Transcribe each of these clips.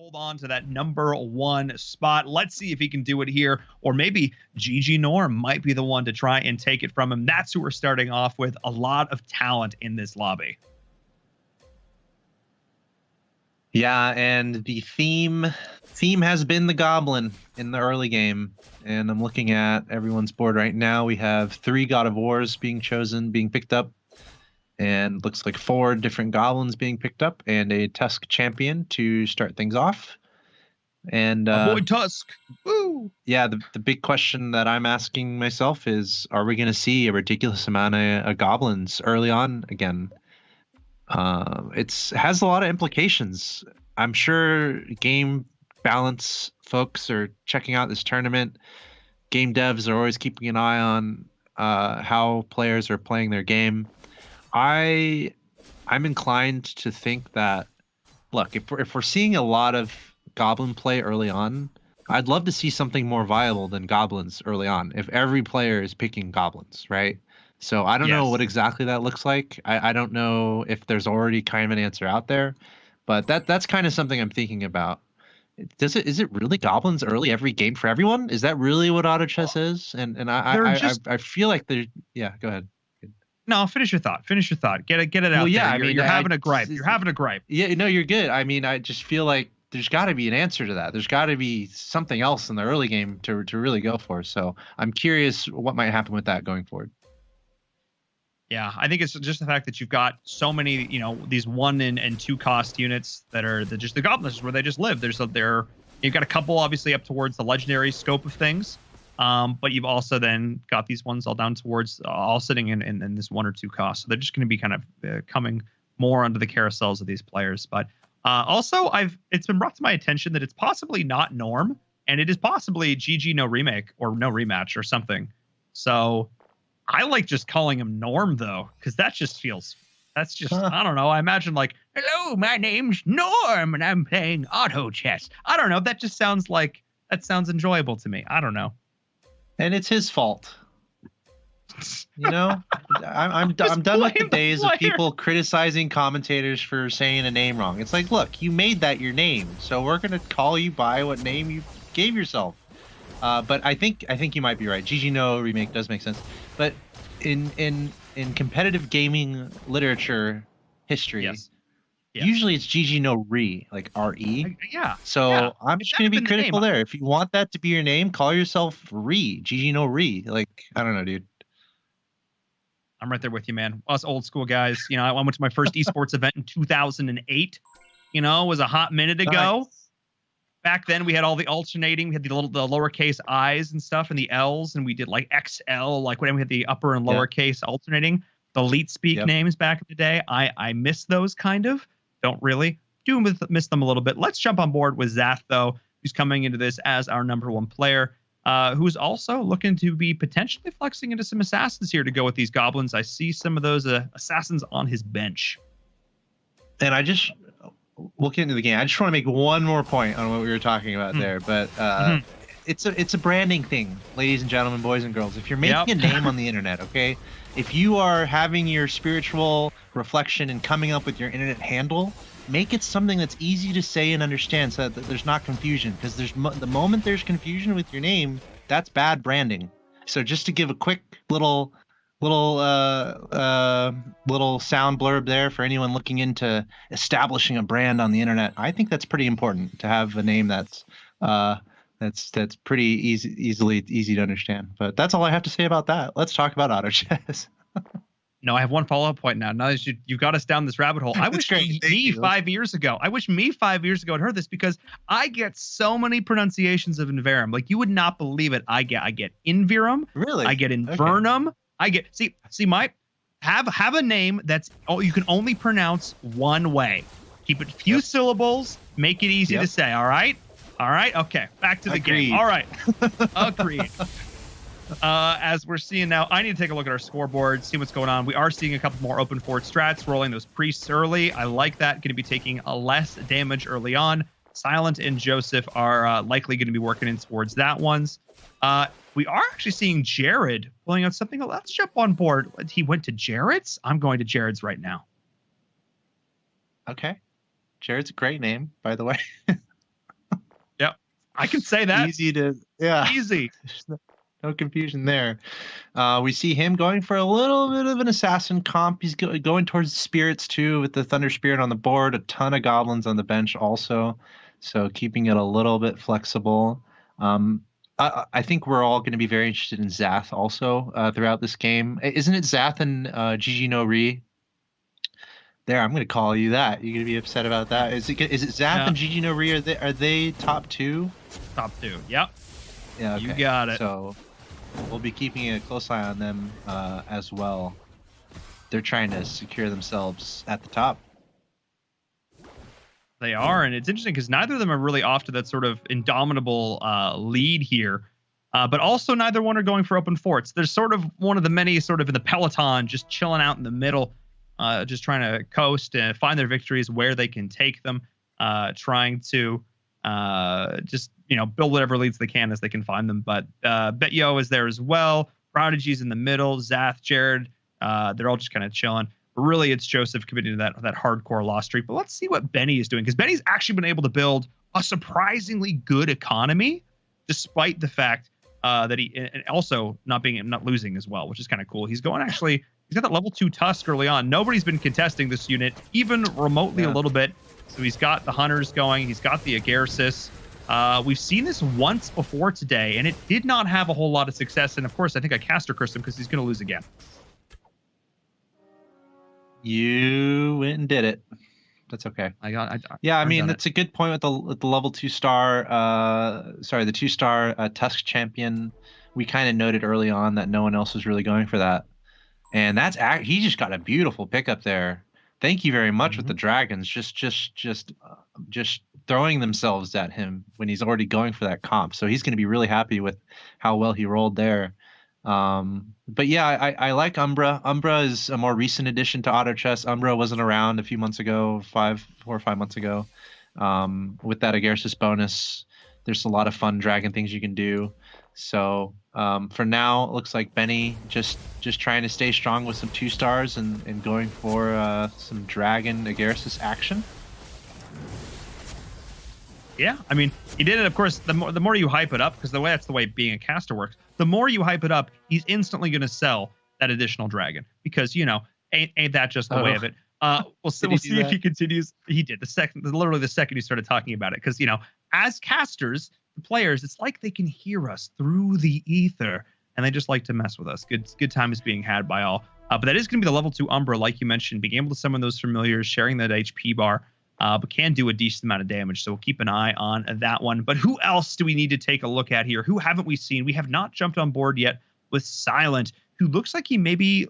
hold on to that #1 spot. Let's see if he can do it here, or maybe GG Norm might be the one to try and take it from him. That's who we're starting off with. A lot of talent in this lobby. Yeah, and the theme has been the Goblin in the early game. And I'm looking at everyone's board right now. We have 3 God of Wars being picked up. And looks like 4 different Goblins being picked up and a Tusk champion to start things off. And avoid Tusk. Woo! Yeah, the big question that I'm asking myself is, are we going to see a ridiculous amount of goblins early on again? It has a lot of implications. I'm sure game balance folks are checking out this tournament. Game devs are always keeping an eye on how players are playing their game. I'm inclined to think that, look, if we're seeing a lot of goblin play early on, I'd love to see something more viable than goblins early on. If every player is picking goblins, right? So I don't know what exactly that looks like. I don't know if there's already kind of an answer out there, but that's kind of something I'm thinking about. Is it really goblins early every game for everyone? Is that really what auto chess is? And I feel like yeah, go ahead. No, finish your thought. Get it out well, yeah, there. I mean, you're having a gripe. You're having a gripe. Yeah, no, you're good. I mean, I just feel like there's got to be an answer to that. There's got to be something else in the early game to really go for. So I'm curious what might happen with that going forward. Yeah, I think it's just the fact that you've got so many, these 1 and 2 cost units that are just the goblins where they just live. You've got a couple obviously up towards the legendary scope of things. But you've also then got these ones all down towards all sitting in this 1 or 2 cost. So they're just going to be kind of coming more onto the carousels of these players. But also, it's been brought to my attention that it's possibly not Norm, and it is possibly GG no remake or no rematch or something. So I like just calling him Norm though, because I don't know. I imagine like, hello, my name's Norm, and I'm playing auto chess. I don't know. That sounds enjoyable to me. I don't know. And it's his fault. I'm done with the days of people criticizing commentators for saying a name wrong. It's like, look, you made that your name, so we're gonna call you by what name you gave yourself. But I think you might be right. GG no remake does make sense. But in competitive gaming literature history, usually it's GG no re, like RE. Yeah. So I'm just going to be critical there. If you want that to be your name, call yourself Re. GG no re. Like, I don't know, dude. I'm right there with you, man. Us old school guys. I went to my first esports event in 2008. It was a hot minute ago. Nice. Back then, we had all the alternating. We had the lowercase i's and stuff, and the L's, and we did like XL, like when we had the upper and lowercase alternating. The elite speak names back in the day. I miss those kind of. Don't really. Do miss them a little bit. Let's jump on board with Zath, though, who's coming into this as our #1 player, who's also looking to be potentially flexing into some assassins here to go with these goblins. I see some of those assassins on his bench. And we'll get into the game. I just want to make one more point on what we were talking about there, but it's a branding thing, ladies and gentlemen, boys and girls. If you're making a name on the internet, okay, if you are having your spiritual reflection and coming up with your internet handle, make it something that's easy to say and understand so that there's not confusion. Because the moment there's confusion with your name, that's bad branding. So just to give a quick little sound blurb there for anyone looking into establishing a brand on the internet, I think that's pretty important to have a name that's pretty easy to understand. But that's all I have to say about that. Let's talk about auto chess. No, I have one follow-up point now. Now that you've got us down this rabbit hole, I wish me 5 years ago had heard this, because I get so many pronunciations of Inverum. Like, you would not believe it. I get Inverum. Really? I get Invernum. Okay. I get have a name that's you can only pronounce one way. Keep it few syllables. Make it easy to say. All right. Okay. Back to the game. All right. Agreed. As we're seeing now, I need to take a look at our scoreboard, see what's going on. We are seeing a couple more open forward strats, rolling those priests early. I like that. Going to be taking less damage early on. Silent and Joseph are likely going to be working in towards that ones. We are actually seeing Jared pulling out something. Let's jump on board. He went to Jared's. I'm going to Jared's right now. Okay. Jared's a great name, by the way. I can say that. Easy to, yeah. Easy. There's no confusion there. We see him going for a little bit of an assassin comp. He's going towards the spirits too, with the Thunder Spirit on the board. A ton of goblins on the bench also, so keeping it a little bit flexible. I think we're all going to be very interested in Zath also throughout this game. Isn't it Zath and Gigi no Ri? There, I'm going to call you that. You're going to be upset about that. Is it Zath and Gigi no Ri? Are they top 2? Top 2. Yep. Yeah. Okay. You got it. So we'll be keeping a close eye on them as well. They're trying to secure themselves at the top. They are, and it's interesting because neither of them are really off to that sort of indomitable lead here. But also neither one are going for open forts. There's sort of one of the many sort of in the peloton just chilling out in the middle, just trying to coast and find their victories where they can take them, trying to just, build whatever leads they can as they can find them. But Betyo is there as well. Prodigy's in the middle. Zath, Jared, they're all just kind of chilling. Really, it's Joseph committing to that hardcore loss streak. But let's see what Benny is doing, because Benny's actually been able to build a surprisingly good economy, despite the fact that and also not losing as well, which is kind of cool. He's got that level 2 Tusk early on. Nobody's been contesting this unit, even remotely a little bit. So he's got the Hunters going. He's got the Agarsis. We've seen this once before today, and it did not have a whole lot of success. And of course, I think I caster cursed him because he's going to lose again. You went and did it. That's okay. I mean, that's a good point with the level 2 star. The 2-star Tusk champion. We kind of noted early on that no one else was really going for that, and he just got a beautiful pickup there. Thank you very much with the dragons. Just throwing themselves at him when he's already going for that comp. So he's going to be really happy with how well he rolled there. But yeah, I like Umbra. Umbra is a more recent addition to Auto Chess. Umbra wasn't around a few months ago, 4 or 5 months ago. With that Agarsis bonus, there's a lot of fun dragon things you can do. So for now, it looks like Benny just trying to stay strong with some 2-stars and going for some dragon Agarsis action. Yeah, I mean, he did it, of course, the more you hype it up, because that's the way being a caster works. The more you hype it up, he's instantly going to sell that additional dragon, because, ain't that just the way of it? We'll see if he continues. He did literally the second he started talking about it, because, as casters, the players, it's like they can hear us through the ether, and they just like to mess with us. Good time is being had by all. But that is going to be the level 2 Umbra, like you mentioned, being able to summon those familiars, sharing that HP bar. But can do a decent amount of damage. So we'll keep an eye on that one. But who else do we need to take a look at here? Who haven't we seen? We have not jumped on board yet with Silent, who looks like he may be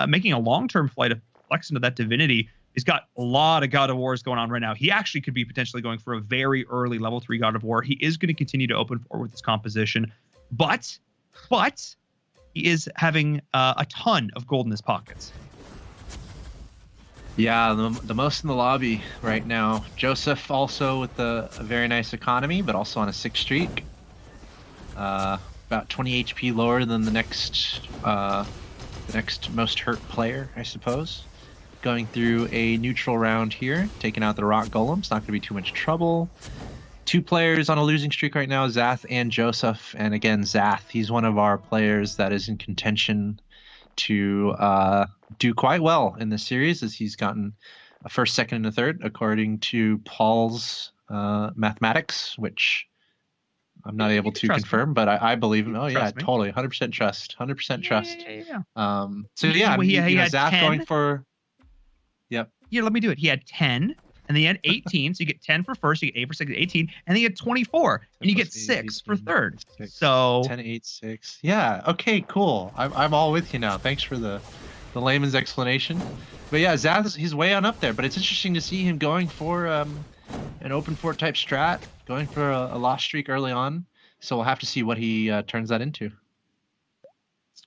making a long-term flight of flex into that divinity. He's got a lot of God of Wars going on right now. He actually could be potentially going for a very early level 3 God of War. He is going to continue to open forward with his composition. But he is having a ton of gold in his pockets. Yeah, the most in the lobby right now. Joseph also with a very nice economy, but also on a 6 streak. About 20 HP lower than the next most hurt player, I suppose. Going through a neutral round here, taking out the Rock Golems. Not going to be too much trouble. 2 players on a losing streak right now, Zath and Joseph. And again, Zath, he's one of our players that is in contention to do quite well in this series, as he's gotten a 1st, 2nd, and a 3rd, according to Paul's mathematics, which I'm not able to confirm, but I believe him. Oh, yeah, totally. 100% trust. 100% trust. Yeah. So, yeah, he had Zath 10. going for... Yep. Yeah, let me do it. He had 10, and then he had 18, so you get 10 for 1st, you get 8 for 2nd, 18, and then you get 24, and you get 6 for 3rd. 6, so 10, 8, 6. Yeah, okay, cool. I'm all with you now. Thanks for the layman's explanation. But yeah, Zath, he's way on up there, but it's interesting to see him going for an open fort type strat, going for a loss streak early on. So we'll have to see what he turns that into.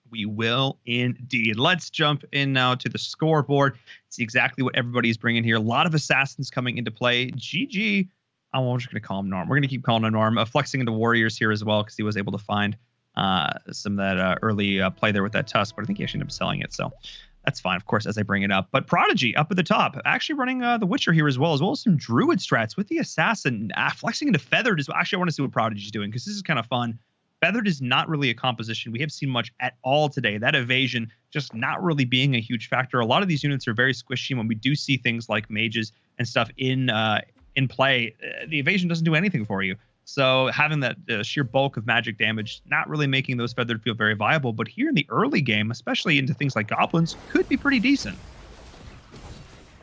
We will indeed. Let's jump in now to the scoreboard. See exactly what everybody's bringing here. A lot of assassins coming into play. GG. Oh, we're just going to call him Norm. We're going to keep calling him Norm. Flexing into Warriors here as well, because he was able to find some of that early play there with that Tusk, but I think he actually ended up selling it. So That's fine, of course, as I bring it up. But Prodigy up at the top, actually running the Witcher here as well as some Druid strats with the Assassin. Flexing into Feathered is actually, I want to see what Prodigy's doing because this is kind of fun. Feathered is not really a composition we have seen much at all today. That evasion just not really being a huge factor. A lot of these units are very squishy. When we do see things like mages and stuff in play, the evasion doesn't do anything for you. So having that sheer bulk of magic damage, not really making those Feathered feel very viable. But here in the early game, especially into things like Goblins, could be pretty decent.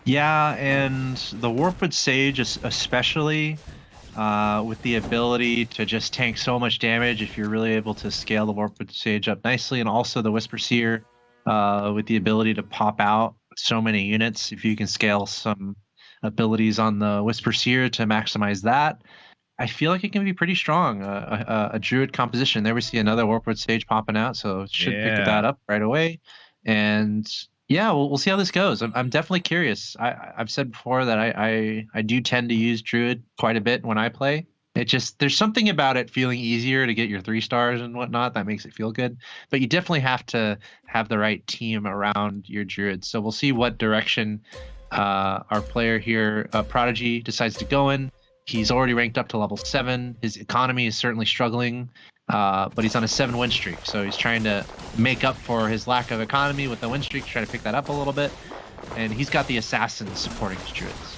Yeah, and the Warpwood Sage especially, with the ability to just tank so much damage if you're really able to scale the Warpwood Sage up nicely, and also the Whisper Seer with the ability to pop out so many units if you can scale some abilities on the Whisper Seer to maximize that. I feel like it can be pretty strong. A Druid composition. There we see another Warpwood Sage popping out, so should pick that up right away. And yeah, we'll see how this goes. I'm definitely curious. I've said before that I do tend to use Druid quite a bit when I play. It just, there's something about it feeling easier to get your 3 stars and whatnot that makes it feel good. But you definitely have to have the right team around your Druid. So we'll see what direction our player here, Prodigy, decides to go in. He's already ranked up to level 7. His economy is certainly struggling, but he's on a 7 win streak. So he's trying to make up for his lack of economy with the win streak, try to pick that up a little bit. And he's got the Assassins supporting his Druids.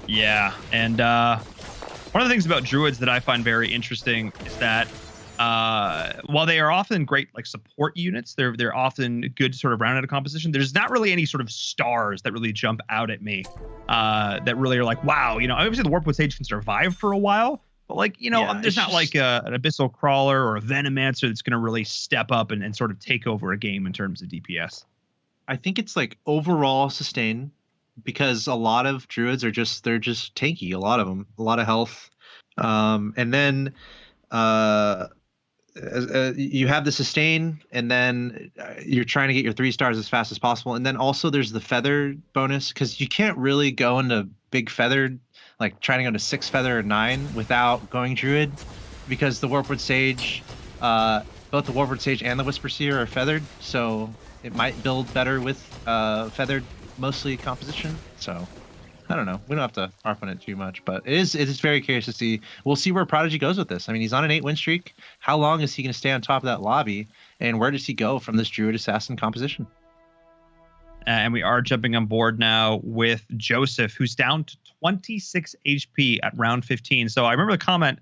Yeah, and one of the things about Druids that I find very interesting is that while they are often great like support units, they're often good sort of rounded composition. There's not really any sort of stars that really jump out at me that really are like, wow, obviously the Warpwood Sage can survive for a while, but like, there's not like an Abyssal Crawler or a Venomancer that's going to really step up and sort of take over a game in terms of DPS. I think it's like overall sustain, because a lot of Druids are they're just tanky, a lot of them, a lot of health. And then you have the sustain, and then you're trying to get your 3 stars as fast as possible. And then also there's the feather bonus, because you can't really go into big feathered, like trying to go to 6 feather or 9 without going Druid, because the Warpwood Sage, both the Warpwood Sage and the Whisper Seer are feathered, so it might build better with feathered mostly composition. So I don't know. We don't have to harp on it too much, but it is very curious to see. We'll see where Prodigy goes with this. I mean, he's on an 8 win streak. How long is he going to stay on top of that lobby, and where does he go from this Druid Assassin composition? And we are jumping on board now with Joseph, who's down to 26 HP at round 15. So I remember the comment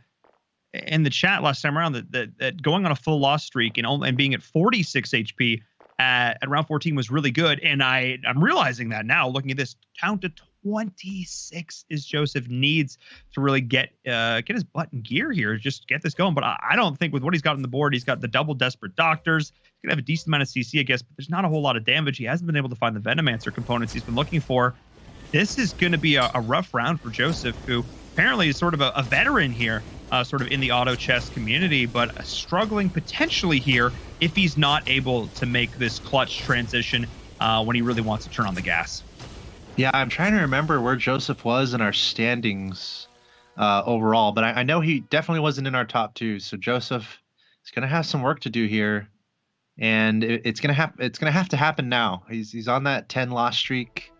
in the chat last time around that going on a full loss streak and being at 46 HP at round 14 was really good. And I'm realizing that now, looking at this, down to 26 is Joseph needs to really get his butt in gear here, just get this going. But I don't think with what he's got on the board, he's got the double Desperate Doctors. He's going to have a decent amount of CC, I guess, but there's not a whole lot of damage. He hasn't been able to find the Venomancer components he's been looking for. This is going to be a rough round for Joseph, who apparently is sort of a veteran here, sort of in the auto chess community, but struggling potentially here if he's not able to make this clutch transition when he really wants to turn on the gas. Yeah, I'm trying to remember where Joseph was in our standings overall, but I know he definitely wasn't in our top 2. So Joseph is going to have some work to do here, and it's going to have to happen now. He's on that 10 loss streak.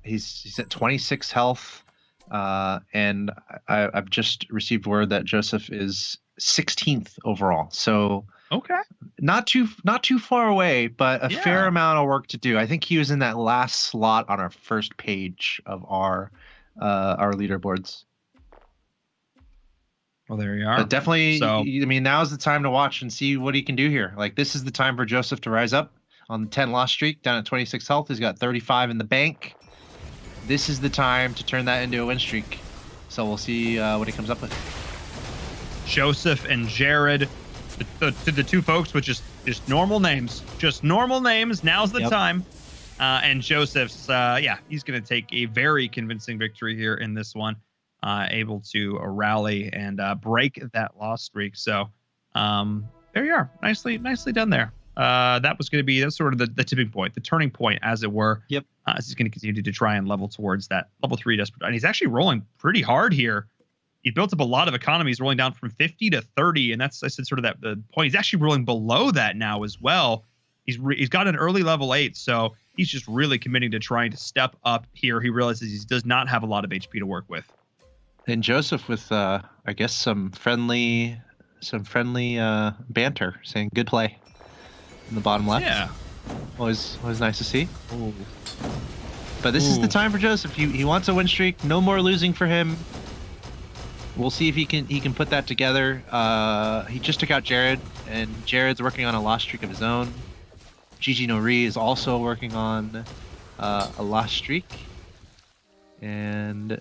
He's at 26 health, and I've just received word that Joseph is 16th overall. So okay, not too far away, but a fair amount of work to do. I think he was in that last slot on our first page of our leaderboards. Well, there you are. But definitely, so, I mean, now's the time to watch and see what he can do here. Like, this is the time for Joseph to rise up on the 10 loss streak, down at 26 health. He's got 35 in the bank. This is the time to turn that into a win streak. So we'll see what he comes up with. Joseph and Jared, the 2 folks with just normal names. Just normal names. Now's the time. And Joseph's, he's going to take a very convincing victory here in this one. Able to rally and break that loss streak. So there you are. Nicely done there. That was going to be sort of the tipping point, the turning point, as it were. Yep. As he's going to continue to try and level towards that level 3 Desperate. And he's actually rolling pretty hard here he built up a lot of economies, rolling down from 50 to 30, and that's, I said, sort of that the point. He's actually rolling below that now as well. He's got an early level 8, so he's just really committing to trying to step up here. He realizes he does not have a lot of HP to work with. And Joseph with I guess some friendly banter, saying good play in the bottom left. Yeah. Always nice to see. Ooh. But this is the time for Joseph. He wants a win streak. No more losing for him. We'll see if he can put that together. He just took out Jared, and Jared's working on a loss streak of his own. GG Nori is also working on a loss streak. And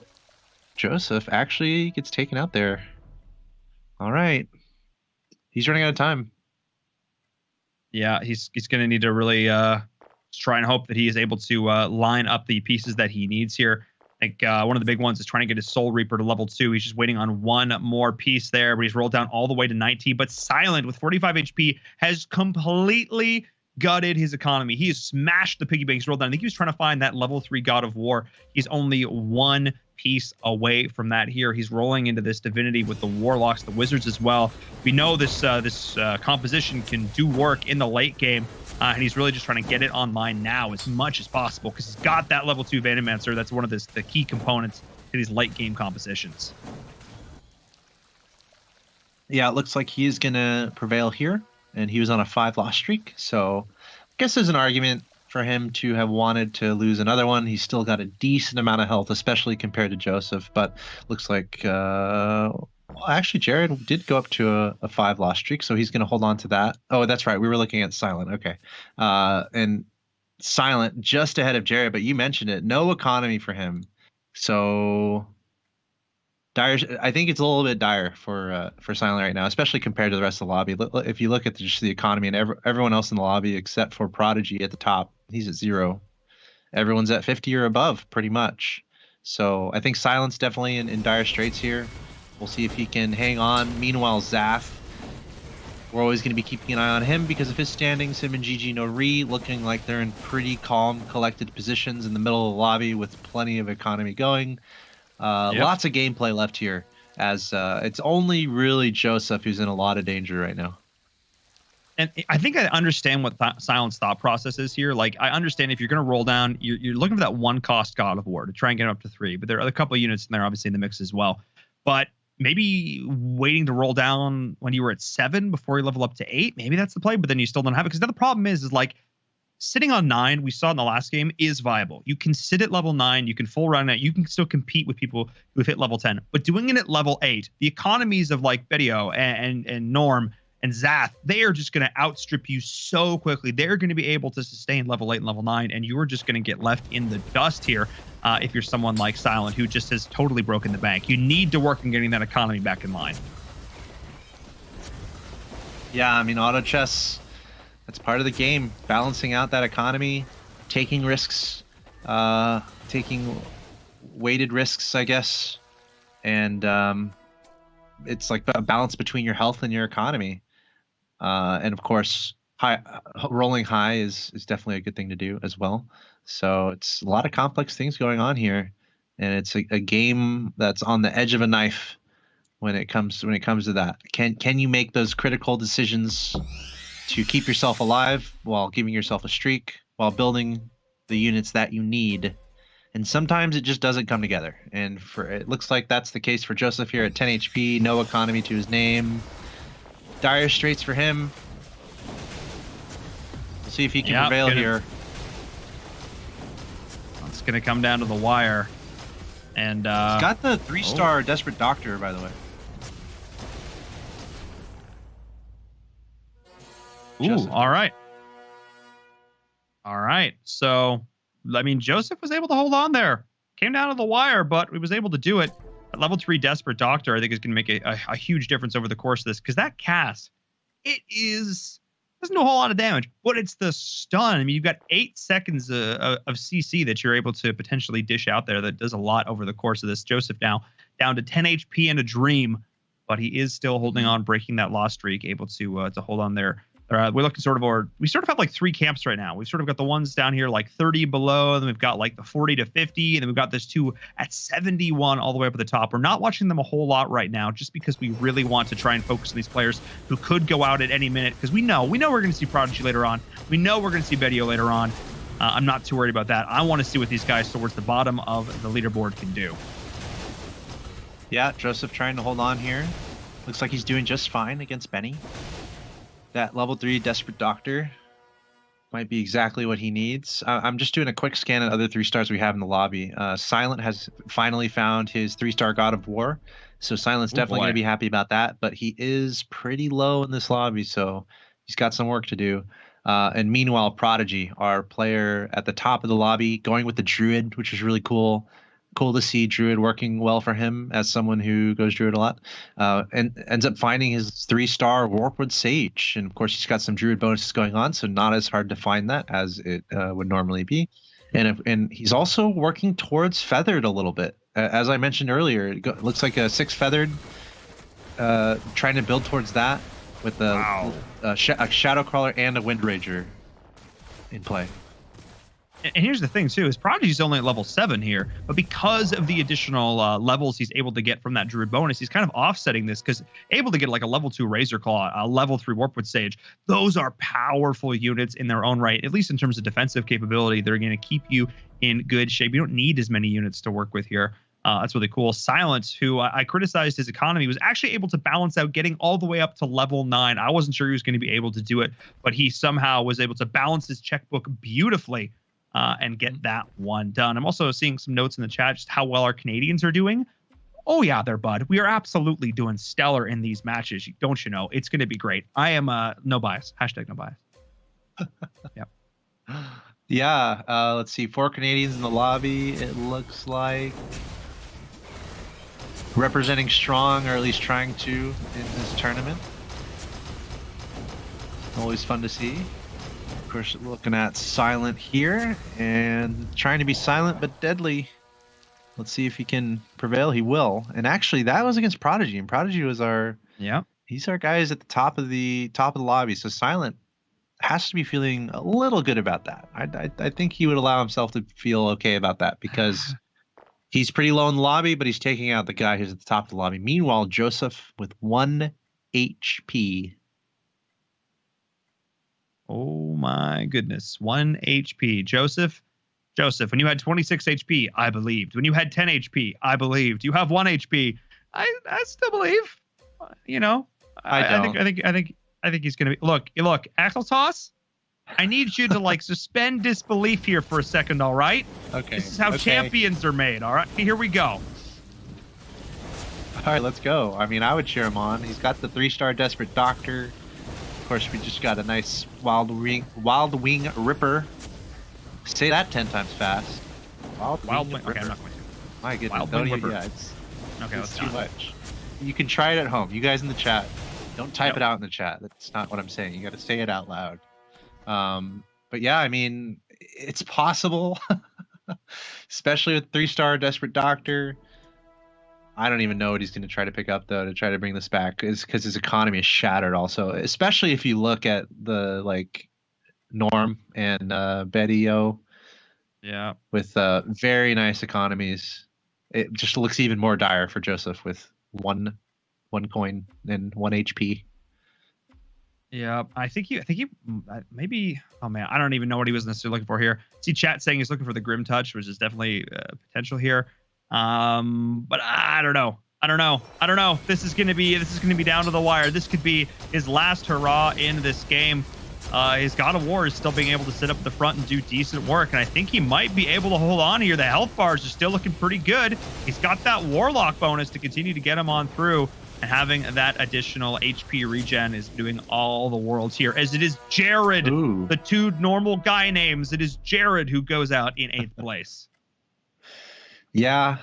Joseph actually gets taken out there. All right. He's running out of time. Yeah, he's going to need to really try and hope that he is able to line up the pieces that he needs here. I think one of the big ones is trying to get his Soul Reaper to level 2. He's just waiting on one more piece there, but he's rolled down all the way to 19. But Silent, with 45 HP, has completely gutted his economy. He has smashed the piggy banks, rolled down. I think he was trying to find that level 3 God of War. He's only one piece away from that here. He's rolling into this Divinity with the Warlocks, the Wizards as well. We know this composition can do work in the late game, and he's really just trying to get it online now as much as possible because he's got that level 2 Venomancer. That's one of the key components to these late game compositions. Yeah, it looks like he is going to prevail here, and he was on a 5-loss streak, so I guess there's an argument for him to have wanted to lose another one. He's still got a decent amount of health, especially compared to Joseph, but looks like well, actually Jared did go up to a 5-loss streak, so he's going to hold on to that. Oh, that's right, we were looking at Silent. Okay. And Silent just ahead of Jared, but you mentioned it, no economy for him, so dire. I think it's a little bit dire for Silent right now, especially compared to the rest of the lobby. If you look at just the economy and everyone else in the lobby except for Prodigy at the top, he's at 0. Everyone's at 50 or above, pretty much. So I think Silent's definitely in dire straits here. We'll see if he can hang on. Meanwhile, Zath, we're always going to be keeping an eye on him because of his standings. Him and GG Nori looking like they're in pretty calm, collected positions in the middle of the lobby with plenty of economy going. Yep. Lots of gameplay left here, as it's only really Joseph who's in a lot of danger right now. And I think I understand what Silent's thought process is here. Like, I understand if you're going to roll down, you're looking for that 1-cost God of War to try and get up to 3. But there are a couple of units in there, obviously, in the mix as well. But maybe waiting to roll down when you were at 7 before you level up to 8, maybe that's the play. But then you still don't have it. Because the problem is like, sitting on 9, we saw in the last game, is viable. You can sit at level 9, you can full run it, you can still compete with people who've hit level 10. But doing it at level 8, the economies of like Bedio and Norm and Zath, they are just going to outstrip you so quickly. They're going to be able to sustain level 8 and level 9, and you're just going to get left in the dust here if you're someone like Silent, who just has totally broken the bank. You need to work on getting that economy back in line. Yeah, I mean, auto chess, that's part of the game. Balancing out that economy, taking risks, taking weighted risks, I guess. And it's like a balance between your health and your economy. And of course, rolling high is definitely a good thing to do as well. So it's a lot of complex things going on here. And it's a game that's on the edge of a knife when it comes to that. Can you make those critical decisions to keep yourself alive while giving yourself a streak, while building the units that you need? And sometimes it just doesn't come together. And it looks like that's the case for Joseph here at 10 HP, no economy to his name. Dire straits for him. We'll see if he can prevail here. It's going to come down to the wire. And he's got the 3-star Desperate Doctor, by the way. Ooh, Joseph. All right. All right. So, I mean, Joseph was able to hold on there. Came down to the wire, but he was able to do it. At level 3 Desperate Doctor, I think, is going to make a huge difference over the course of this, because that cast, doesn't do a whole lot of damage, but it's the stun. I mean, you've got 8 seconds of CC that you're able to potentially dish out there that does a lot over the course of this. Joseph now down to 10 HP and a dream, but he is still holding on, breaking that loss streak, able to hold on there We're looking sort of, or we sort of have like 3 camps right now. We've sort of got the ones down here like 30 below, and then we've got like the 40 to 50, and then we've got this 2 at 71 all the way up at the top. We're not watching them a whole lot right now, just because we really want to try and focus on these players who could go out at any minute, because we know we're going to see Prodigy later on. We know we're going to see Bedio later on. I'm not too worried about that. I want to see what these guys towards the bottom of the leaderboard can do. Yeah, Joseph trying to hold on here. Looks like he's doing just fine against Benny. That level 3 Desperate Doctor might be exactly what he needs. I'm just doing a quick scan at other 3-stars we have in the lobby. Silent has finally found his 3-star God of War. So Silent's definitely going to be happy about that. But he is pretty low in this lobby, so he's got some work to do. And meanwhile, Prodigy, our player at the top of the lobby, going with the Druid, which is really cool. Cool to see Druid working well for him as someone who goes Druid a lot, and ends up finding his 3-star Warpwood Sage. And of course, he's got some Druid bonuses going on, so not as hard to find that as it would normally be. And he's also working towards Feathered a little bit. As I mentioned earlier, it looks like a 6 Feathered, trying to build towards that with a Shadow Crawler and a Wind Rager in play. And here's the thing, too, is Prodigy's only at level 7 here, but because of the additional levels he's able to get from that Druid bonus, he's kind of offsetting this, because able to get like a level 2 Razor Claw, a level 3 Warpwood Sage, those are powerful units in their own right, at least in terms of defensive capability. They're going to keep you in good shape. You don't need as many units to work with here. That's really cool. Silence, who I criticized his economy, was actually able to balance out getting all the way up to level 9. I wasn't sure he was going to be able to do it, but he somehow was able to balance his checkbook beautifully. And get that one done. I'm also seeing some notes in the chat just how well our Canadians are doing. Oh yeah, there, bud. We are absolutely doing stellar in these matches. Don't you know? It's going to be great. I am no bias. Hashtag no bias. Yep. Yeah. Let's see. 4 Canadians in the lobby. It looks like representing strong, or at least trying to, in this tournament. Always fun to see. Of course, looking at Silent here and trying to be silent but deadly. Let's see if he can prevail. He will. And actually, that was against Prodigy, and Prodigy was he's our guys at the top of the lobby. So Silent has to be feeling a little good about that. I think he would allow himself to feel okay about that, because he's pretty low in the lobby, but he's taking out the guy who's at the top of the lobby. Meanwhile, Joseph with 1 HP. Oh my goodness. 1 HP. Joseph, when you had 26 HP, I believed. When you had 10 HP, I believed. You have 1 HP. I still believe. You know, I think he's gonna be. Look, Axel Toss. I need you to like suspend disbelief here for a second. All right. Okay. This is how champions are made. All right. Here we go. All right, let's go. I mean, I would cheer him on. He's got the 3-star Desperate Doctor. Of course, we just got a nice Wild Wing Ripper. Say that 10 times fast. Wild Wing. Okay, I'm not going to. My goodness. Wild Wing Ripper. Yeah, it's that's too much. You can try it at home. You guys in the chat, don't type it out in the chat. That's not what I'm saying. You got to say it out loud. But yeah, I mean, it's possible, especially with 3-star Desperate Doctor. I don't even know what he's going to try to pick up, though, to try to bring this back, is because his economy is shattered also, especially if you look at the like Norm and Bedio. Yeah. With very nice economies. It just looks even more dire for Joseph with one coin and 1 HP. Yeah, I think he maybe. Oh man, I don't even know what he was necessarily looking for here. See chat saying he's looking for the Grim Touch, which is definitely potential here. But I don't know. This is gonna be down to the wire. This could be his last hurrah in this game. His God of War is still being able to sit up at the front and do decent work, and I think he might be able to hold on here. The health bars are still looking pretty good. He's got that Warlock bonus to continue to get him on through, and having that additional HP regen is doing all the worlds here, as it is Jared. Ooh. The 2 normal guy names. It is Jared who goes out in 8th place. Yeah,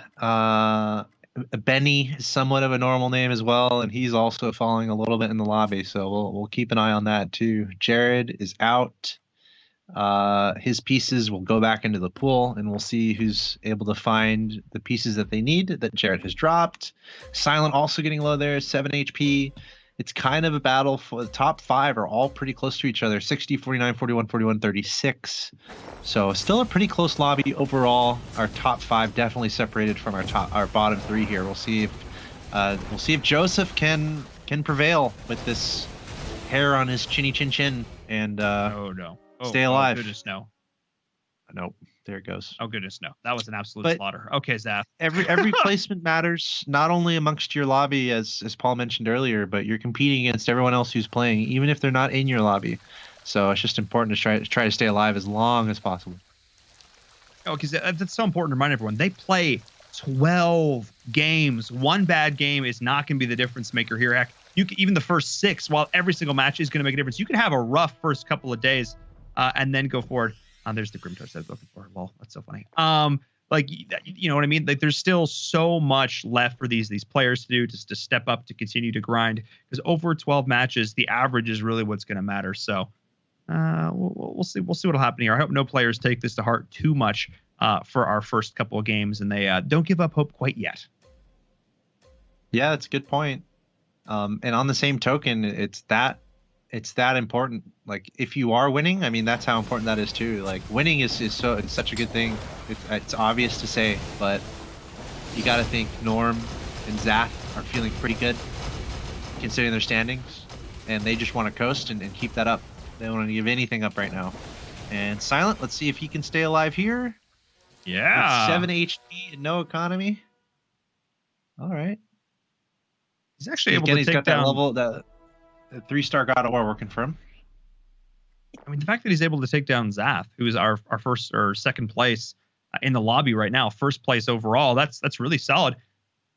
Benny is somewhat of a normal name as well, and he's also falling a little bit in the lobby, so we'll keep an eye on that too. Jared is out. His pieces will go back into the pool, and we'll see who's able to find the pieces that they need that Jared has dropped. Silent also getting low there, 7 HP. It's kind of a battle for the top 5 are all pretty close to each other. 60, 49, 41, 41, 36. So still a pretty close lobby overall. Our top 5 definitely separated from our bottom 3 here. We'll see if Joseph can prevail with this hair on his chinny chin chin and stay alive. Oh goodness, no. Nope. There it goes. Oh goodness, no. That was an absolute slaughter. Okay, Zaf. Every placement matters, not only amongst your lobby, as Paul mentioned earlier, but you're competing against everyone else who's playing, even if they're not in your lobby. So it's just important to try to stay alive as long as possible. Oh, because that's so important to remind everyone. They play 12 games. One bad game is not going to be the difference maker here. Heck, even the first 6, while every single match is going to make a difference, you can have a rough first couple of days and then go forward. There's the Grimtoast I was looking for. Well, that's so funny. Like, you know what I mean? Like, there's still so much left for these players to do, just to step up, to continue to grind. Because over 12 matches, the average is really what's going to matter. So we'll see. We'll see what'll happen here. I hope no players take this to heart too much for our first couple of games, and they don't give up hope quite yet. Yeah, that's a good point. And on the same token, it's that important. Like, if you are winning, I mean, that's how important that is too. Like, winning is it's such a good thing. It's obvious to say, but you got to think Norm and Zath are feeling pretty good considering their standings, and they just want to coast and keep that up. They don't want to give anything up right now. And Silent, let's see if he can stay alive here. Yeah. With 7 HP and no economy. All right. He's actually able to take got down that level, the 3-star God of War working for him. I mean, the fact that he's able to take down Zath, who is our first or second place in the lobby right now, first place overall, that's really solid.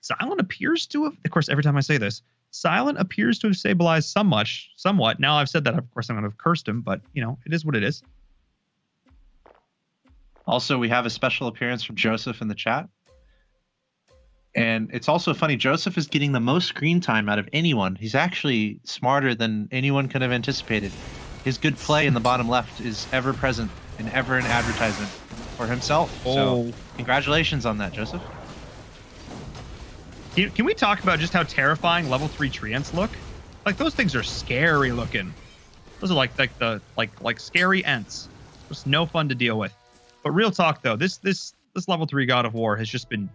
Silent appears to have, of course, every time I say this, Silent appears to have stabilized somewhat. Now I've said that, of course, I'm going to have cursed him, but, you know, it is what it is. Also, we have a special appearance from Joseph in the chat. And it's also funny, Joseph is getting the most screen time out of anyone. He's actually smarter than anyone could have anticipated. His good play in the bottom left is ever present and ever an advertisement for himself. So congratulations on that, Joseph. Can we talk about just how terrifying level 3 treants look? Like, those things are scary looking. Those are like scary ents. Just no fun to deal with. But real talk though, this level 3 God of War has just been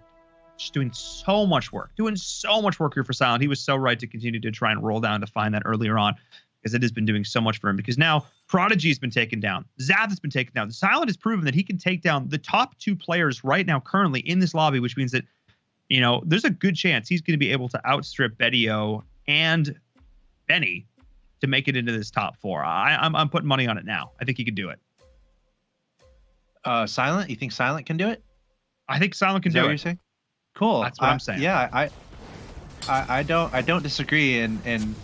doing so much work here for Silent. He was so right to continue to try and roll down to find that earlier on, because it has been doing so much for him. Because now Prodigy has been taken down, Zath has been taken down. Silent has proven that he can take down the top 2 players right now currently in this lobby, which means that, you know, there's a good chance he's going to be able to outstrip Bedio and Benny to make it into this top 4. I'm putting money on it now. I think he could do it. Silent? You think Silent can do it? I think Silent can do it. What you're saying? Cool. That's what I'm saying. Yeah, I don't disagree. And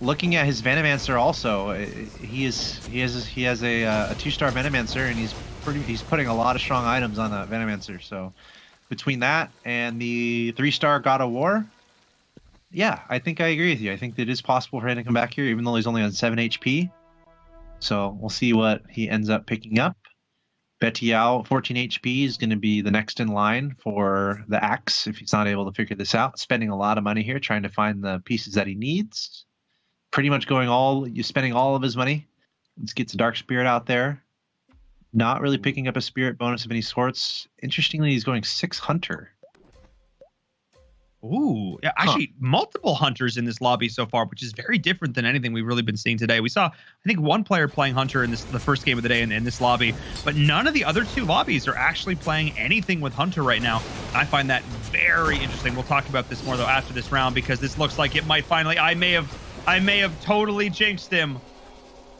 looking at his Venomancer also, he has a 2-star Venomancer, and he's putting a lot of strong items on that Venomancer. So between that and the 3-star God of War, yeah, I think I agree with you. I think that it is possible for him to come back here, even though he's only on 7 HP. So we'll see what he ends up picking up. Betiao, 14 HP, is going to be the next in line for the axe if he's not able to figure this out. Spending a lot of money here trying to find the pieces that he needs. Pretty much spending all of his money. Let's get the Dark Spirit out there. Not really picking up a Spirit bonus of any sorts. Interestingly, he's going 6 Hunter. Ooh, yeah, actually, multiple Hunters in this lobby so far, which is very different than anything we've really been seeing today. We saw, I think, one player playing Hunter in the first game of the day in this lobby, but none of the other 2 lobbies are actually playing anything with Hunter right now. I find that very interesting. We'll talk about this more, though, after this round, because this looks like it might finally... I may have totally jinxed him.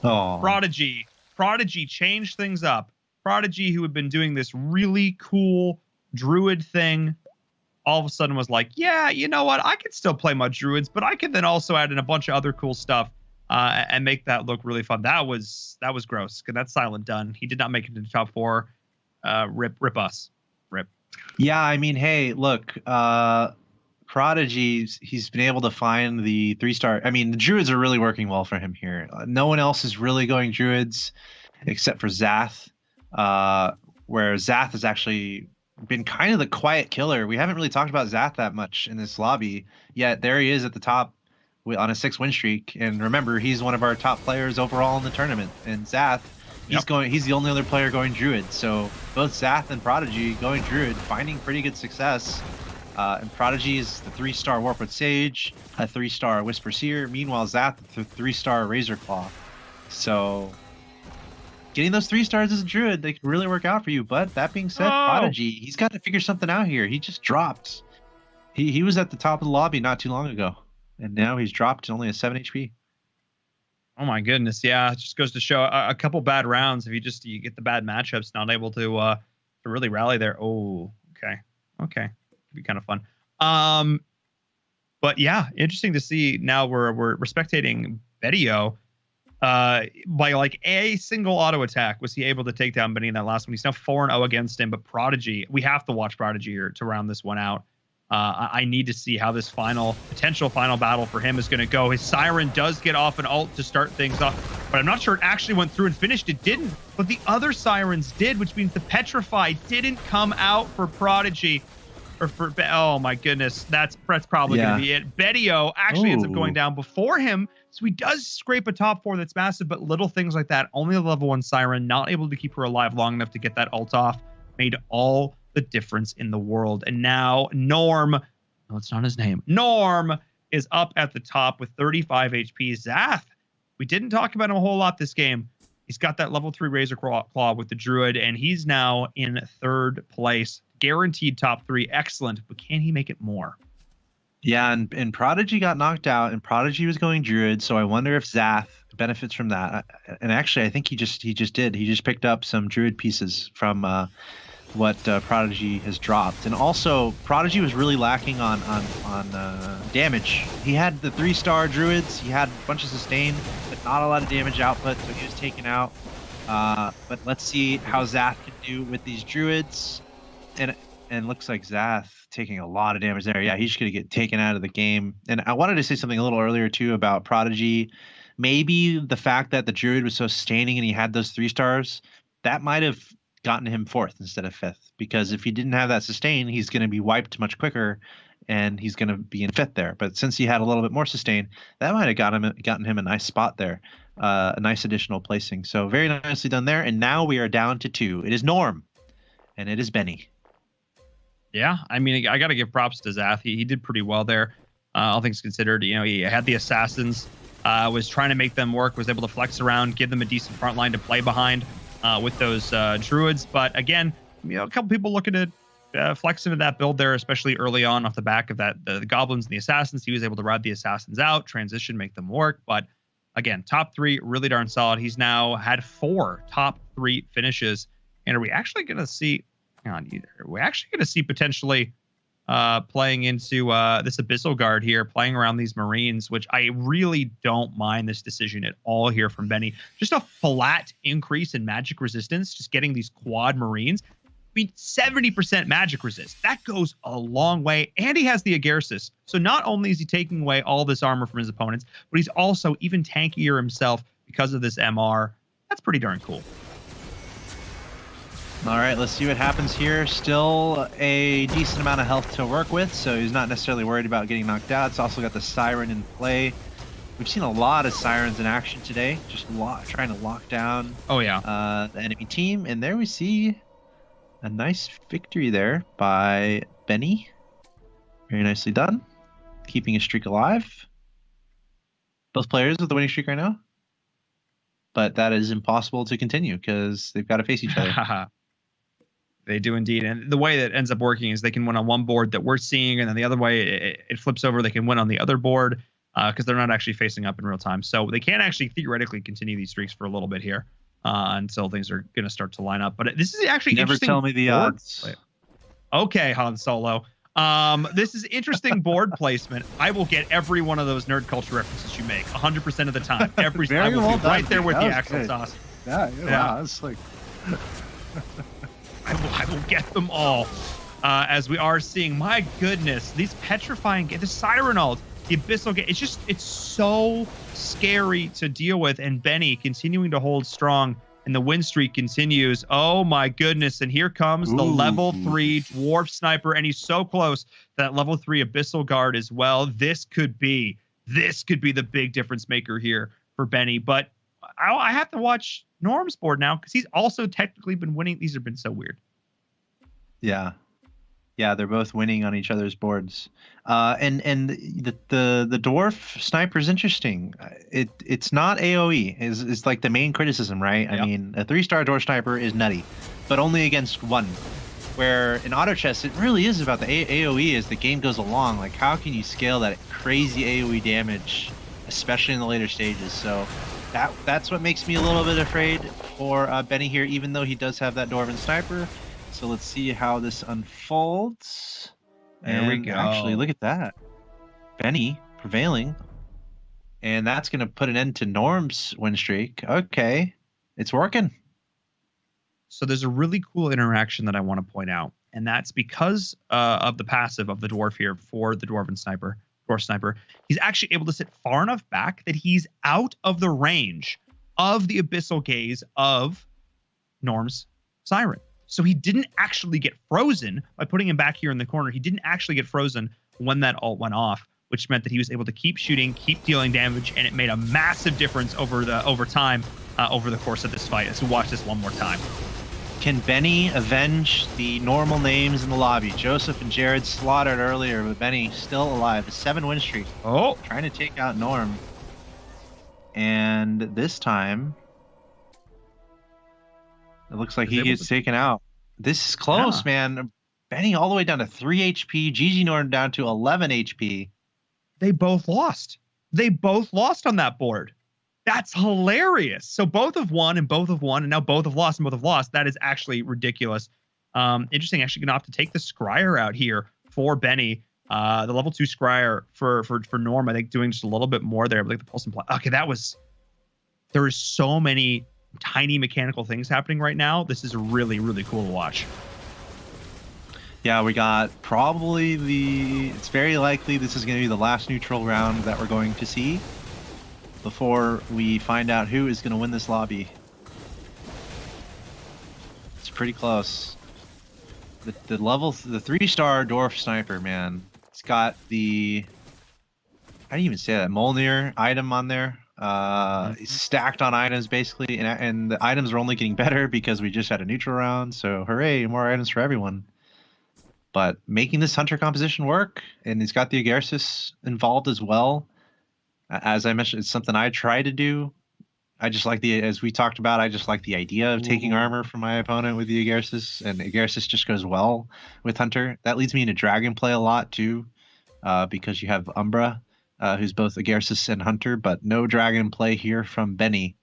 Oh. Prodigy changed things up. Prodigy, who had been doing this really cool druid thing, all of a sudden was like, yeah, you know what? I could still play my druids, but I could then also add in a bunch of other cool stuff and make that look really fun. That was gross, because that's Silent done. He did not make it into top 4. Rip us. Rip. Yeah, I mean, hey, look, Prodigy, he's been able to find the 3-star. I mean, the druids are really working well for him here. No one else is really going druids except for Zath, where Zath has actually been kind of the quiet killer. We haven't really talked about Zath that much in this lobby, yet there he is at the top on a 6-win streak. And remember, he's one of our top players overall in the tournament. And Zath, he's the only other player going Druid. So both Zath and Prodigy going Druid, finding pretty good success. And Prodigy is the 3-star Warp with Sage, a 3-star Whisper Seer. Meanwhile, Zath, the 3-star Razor Claw. So getting those 3 stars as a Druid, they can really work out for you. But that being said, Prodigy, he's got to figure something out here. He just dropped. He was at the top of the lobby not too long ago, and now he's dropped to only a 7 HP. Oh my goodness, yeah, it just goes to show a couple bad rounds. If you get the bad matchups, not able to really rally there. Oh, okay, could be kind of fun. But yeah, interesting to see. Now we're spectating Betio. By like a single auto attack was he able to take down Benny in that last one. He's now 4-0 against him, but Prodigy, we have to watch Prodigy here to round this one out. I need to see how this potential final battle for him is going to go. His Siren does get off an ult to start things off, but I'm not sure it actually went through and finished. It didn't, but the other Sirens did, which means the Petrify didn't come out for Prodigy. Oh my goodness, that's probably going to be it. Betio actually ends up going down before him, so he does scrape a top 4 that's massive, but little things like that, only a level 1 Siren, not able to keep her alive long enough to get that ult off, made all the difference in the world. And now Norm, no, it's not his name, Norm is up at the top with 35 HP. Zath, we didn't talk about him a whole lot this game. He's got that level 3 Razor Claw with the Druid, and he's now in 3rd place. Guaranteed top 3. Excellent, but can he make it more? Yeah, and Prodigy got knocked out, and Prodigy was going Druid, so I wonder if Zath benefits from that. And actually, I think he just did. He just picked up some Druid pieces from what Prodigy has dropped. And also, Prodigy was really lacking on damage. He had the 3-star Druids, he had a bunch of sustain, but not a lot of damage output, so he was taken out. But let's see how Zath can do with these Druids. And looks like Zath taking a lot of damage there. Yeah, he's going to get taken out of the game. And I wanted to say something a little earlier, too, about Prodigy. Maybe the fact that the Druid was so sustaining and he had those 3 stars, that might have gotten him 4th instead of 5th. Because if he didn't have that sustain, he's going to be wiped much quicker, and he's going to be in 5th there. But since he had a little bit more sustain, that might have gotten him a nice spot there, a nice additional placing. So very nicely done there. And now we are down to 2. It is Norm, and it is Benny. Yeah, I mean, I got to give props to Zath. He did pretty well there, all things considered. You know, he had the Assassins, was trying to make them work, was able to flex around, give them a decent front line to play behind with those Druids. But again, you know, a couple people looking to flex into that build there, especially early on off the back of that, the Goblins and the Assassins. He was able to ride the Assassins out, transition, make them work. But again, top 3, really darn solid. He's now had 4 top 3 finishes. And are we actually going to see... We're actually going to see potentially playing into this Abyssal Guard here, playing around these Marines, which I really don't mind this decision at all here from Benny. Just a flat increase in magic resistance, just getting these quad Marines. I mean, 70% magic resist. That goes a long way. And he has the Agarsis. So not only is he taking away all this armor from his opponents, but he's also even tankier himself because of this MR. That's pretty darn cool. All right, let's see what happens here. Still a decent amount of health to work with, so he's not necessarily worried about getting knocked out. It's also got the Siren in play. We've seen a lot of Sirens in action today, just trying to lock down the enemy team. And there we see a nice victory there by Benny. Very nicely done. Keeping his streak alive. Both players with the winning streak right now. But that is impossible to continue because they've got to face each other. They do indeed. And the way that ends up working is they can win on one board that we're seeing, and then the other way it flips over, they can win on the other board because they're not actually facing up in real time. So they can actually theoretically continue these streaks for a little bit here until things are going to start to line up. But this is actually interesting. Never tell me the odds. Okay, Han Solo. This is interesting board placement. I will get every one of those nerd culture references you make 100% of the time. Every time. I will be right there with the Axel sauce. Yeah. Wow, that's like... I will get them all as we are seeing. My goodness, these petrifying, the Siren ult, the Abyssal, it's so scary to deal with. And Benny continuing to hold strong, and the win streak continues. Oh my goodness. And here comes the level 3 Dwarf Sniper, and he's so close to that level 3 Abyssal Guard as well. This could be this could be the big difference maker here for Benny. But I have to watch Norm's board now because he's also technically been winning. These have been so weird. Yeah. Yeah, they're both winning on each other's boards. And the dwarf sniper is interesting. It's not AoE. Is like the main criticism, right? Yep. I mean, a 3-star dwarf sniper is nutty, but only against one. Where in auto chess, it really is about the AoE as the game goes along. Like, how can you scale that crazy AoE damage, especially in the later stages? So that's what makes me a little bit afraid for Benny here, even though he does have that dwarven sniper. So let's see how this unfolds. There we go. Actually, look at that. Benny prevailing. And that's going to put an end to Norm's win streak. Okay. It's working. So there's a really cool interaction that I want to point out. And that's because of the passive of the dwarf here for the dwarf sniper. He's actually able to sit far enough back that he's out of the range of the abyssal gaze of Norm's siren. So he didn't actually get frozen by putting him back here in the corner. He didn't actually get frozen when that ult went off, which meant that he was able to keep shooting, keep dealing damage, and it made a massive difference over time, over the course of this fight. As we watch this one more time. Can Benny avenge the normal names in the lobby? Joseph and Jared slaughtered earlier, but Benny still alive. A 7-win streak. Oh, Trying to take out Norm. And this time, it looks like he gets taken out. This is close, man. Benny all the way down to 3 HP. GG Norm down to 11 HP. They both lost. They both lost on that board. That's hilarious. So both have won and both have won, and now both have lost and both have lost. That is actually ridiculous. Interesting. Actually, gonna have to take the Scryer out here for Benny. The level 2 Scryer for Norm. I think doing just a little bit more there. But like the pulse and play. Okay, there is so many tiny mechanical things happening right now. This is really, really cool to watch. Yeah, we got it's very likely this is going to be the last neutral round that we're going to see before we find out who is going to win this lobby. It's pretty close. The 3-star dwarf sniper, man. It's got the, how do you even say that? Molnir item on there. Stacked on items basically, and the items are only getting better because we just had a neutral round. So hooray, more items for everyone. But making this hunter composition work, and he's got the Agarsis involved as well. As I mentioned, it's something I try to do. I just like as we talked about, I just like the idea of taking armor from my opponent with the Agarsis, and Agarsis just goes well with hunter. That leads me into dragon play a lot too, because you have Umbra, who's both Agarsis and hunter, but no dragon play here from Benny.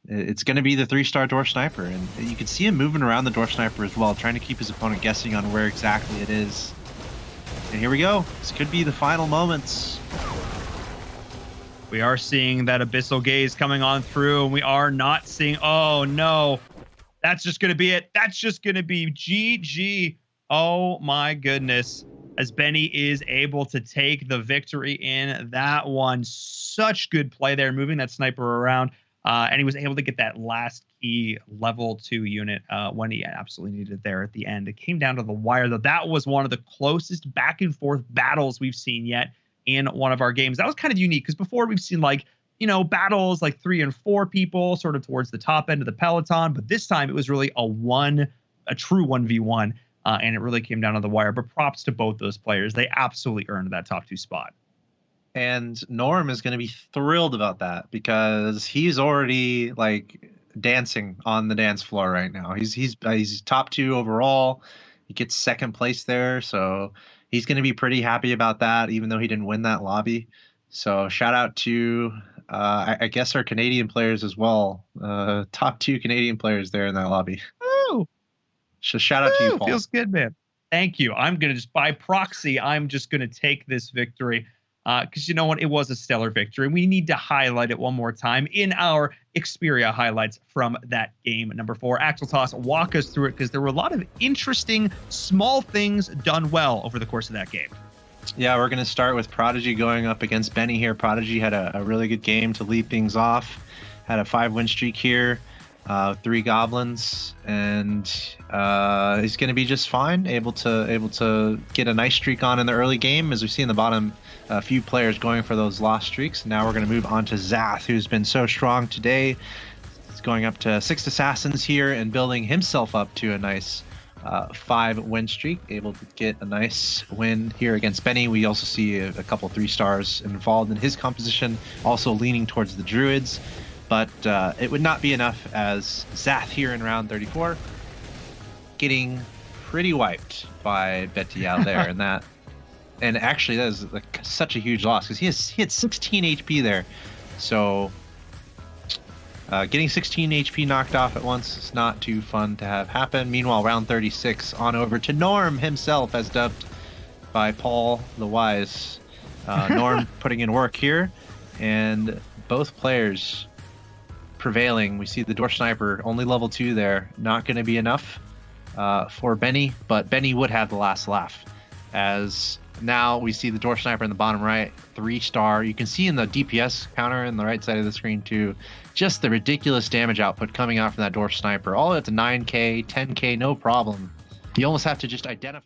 It's going to be the 3-star dwarf sniper, and you can see him moving around the dwarf sniper as well, trying to keep his opponent guessing on where exactly it is. And here we go. This could be the final moments. We are seeing that abyssal gaze coming on through, and we are not seeing. Oh no, that's just going to be it. That's just going to be GG. Oh my goodness. As Benny is able to take the victory in that one. Such good play there, moving that sniper around. And he was able to get that last key level 2 unit when he absolutely needed it there at the end. It came down to the wire, though. That was one of the closest back and forth battles we've seen yet in one of our games. That was kind of unique because before we've seen battles like 3 and 4 people sort of towards the top end of the peloton. But this time it was really a true 1v1. And it really came down to the wire. But props to both those players. They absolutely earned that top 2 spot. And Norm is going to be thrilled about that because he's already dancing on the dance floor right now. He's top 2 overall. He gets 2nd place there, so he's going to be pretty happy about that, even though he didn't win that lobby. So shout out to I guess our Canadian players as well. Top 2 Canadian players there in that lobby. Oh, so shout out to you, Paul. Feels good, man. Thank you. I'm gonna just by proxy. I'm just gonna take this victory. Because you know what? It was a stellar victory. We need to highlight it one more time in our Xperia highlights from that game. Number 4, Axel Toss, walk us through it because there were a lot of interesting small things done well over the course of that game. Yeah, we're going to start with Prodigy going up against Benny here. Prodigy had a really good game to lead things off. Had a 5-win streak here. 3 goblins, and he's going to be just fine. Able to get a nice streak on in the early game, as we see in the bottom. A few players going for those lost streaks. Now we're going to move on to Zath, who's been so strong today. He's going up to 6 assassins here and building himself up to a nice 5 win streak. Able to get a nice win here against Benny. We also see a couple 3 stars involved in his composition, also leaning towards the druids. But it would not be enough, as Zath here in round 34 getting pretty wiped by Betial there, and actually that is like such a huge loss, because he had 16 HP there. So getting 16 HP knocked off at once is not too fun to have happen. Meanwhile, round 36 on over to Norm himself, as dubbed by Paul the Wise. Norm putting in work here, and both players prevailing. We see the Dwarf Sniper only level 2 there, not going to be enough for Benny, but Benny would have the last laugh, as now we see the Dwarf Sniper in the bottom right, 3-star. You can see in the DPS counter in the right side of the screen too, just the ridiculous damage output coming out from that Dwarf Sniper, all the way up to 9k, 10k, no problem. You almost have to just identify